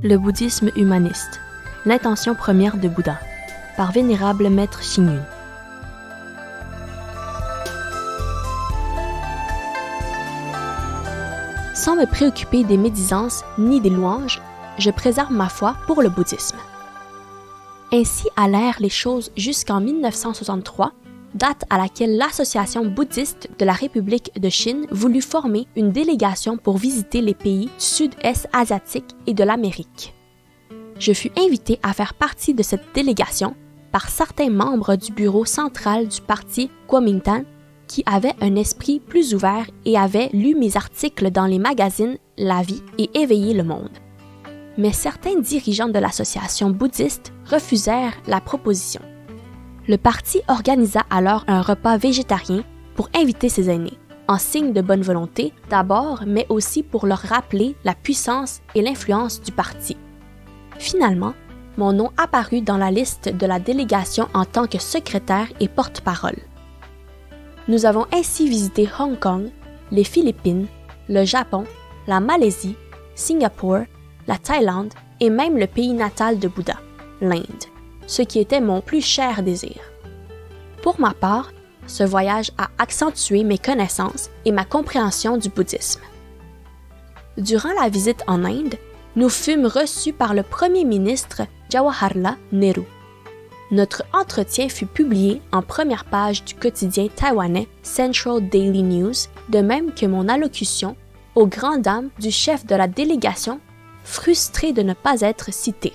Le bouddhisme humaniste, l'intention première de Bouddha, par Vénérable Maître Xing Yun. Sans me préoccuper des médisances ni des louanges, je préserve ma foi pour le bouddhisme. Ainsi allèrent les choses jusqu'en 1963, date à laquelle l'Association bouddhiste de la République de Chine voulut former une délégation pour visiter les pays du sud-est asiatique et de l'Amérique. Je fus invité à faire partie de cette délégation par certains membres du bureau central du parti Kuomintang qui avaient un esprit plus ouvert et avaient lu mes articles dans les magazines La Vie et Éveiller le monde. Mais certains dirigeants de l'association bouddhiste refusèrent la proposition. Le parti organisa alors un repas végétarien pour inviter ses aînés, en signe de bonne volonté d'abord, mais aussi pour leur rappeler la puissance et l'influence du parti. Finalement, mon nom apparut dans la liste de la délégation en tant que secrétaire et porte-parole. Nous avons ainsi visité Hong Kong, les Philippines, le Japon, la Malaisie, Singapour, la Thaïlande et même le pays natal de Bouddha, l'Inde, ce qui était mon plus cher désir. Pour ma part, ce voyage a accentué mes connaissances et ma compréhension du bouddhisme. Durant la visite en Inde, nous fûmes reçus par le premier ministre Jawaharlal Nehru. Notre entretien fut publié en première page du quotidien taïwanais Central Daily News, de même que mon allocution aux grandes dames du chef de la délégation, frustré de ne pas être cité.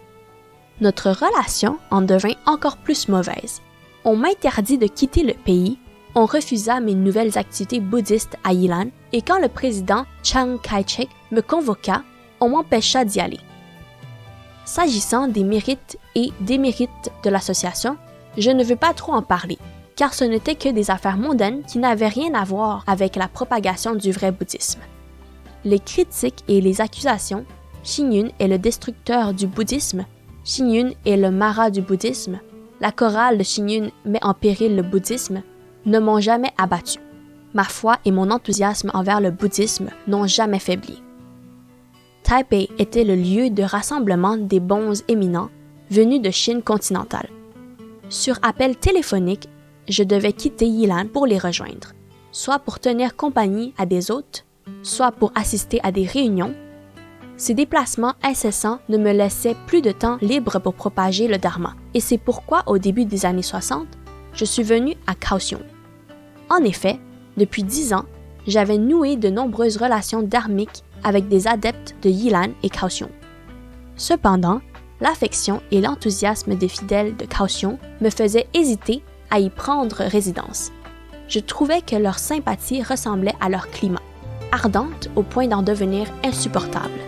Notre relation en devint encore plus mauvaise. On m'interdit de quitter le pays, on refusa mes nouvelles activités bouddhistes à Yilan, et quand le président Chiang Kai-shek me convoqua, on m'empêcha d'y aller. S'agissant des mérites et démérites de l'association, je ne veux pas trop en parler, car ce n'étaient que des affaires mondaines qui n'avaient rien à voir avec la propagation du vrai bouddhisme. Les critiques et les accusations, Xing Yun est le destructeur du bouddhisme, Xing Yun est le Mara du bouddhisme, la chorale de Xing Yun met en péril le bouddhisme, ne m'ont jamais abattu. Ma foi et mon enthousiasme envers le bouddhisme n'ont jamais faibli. Taipei était le lieu de rassemblement des bons éminents venus de Chine continentale. Sur appel téléphonique, je devais quitter Yilan pour les rejoindre, soit pour tenir compagnie à des hôtes, soit pour assister à des réunions. Ces déplacements incessants ne me laissaient plus de temps libre pour propager le dharma, et c'est pourquoi au début des années 60, je suis venu à Kaohsiung. En effet, depuis 10 ans, j'avais noué de nombreuses relations dharmiques avec des adeptes de Yilan et Kaohsiung. Cependant, l'affection et l'enthousiasme des fidèles de Kaohsiung me faisaient hésiter à y prendre résidence. Je trouvais que leur sympathie ressemblait à leur climat, ardente au point d'en devenir insupportable.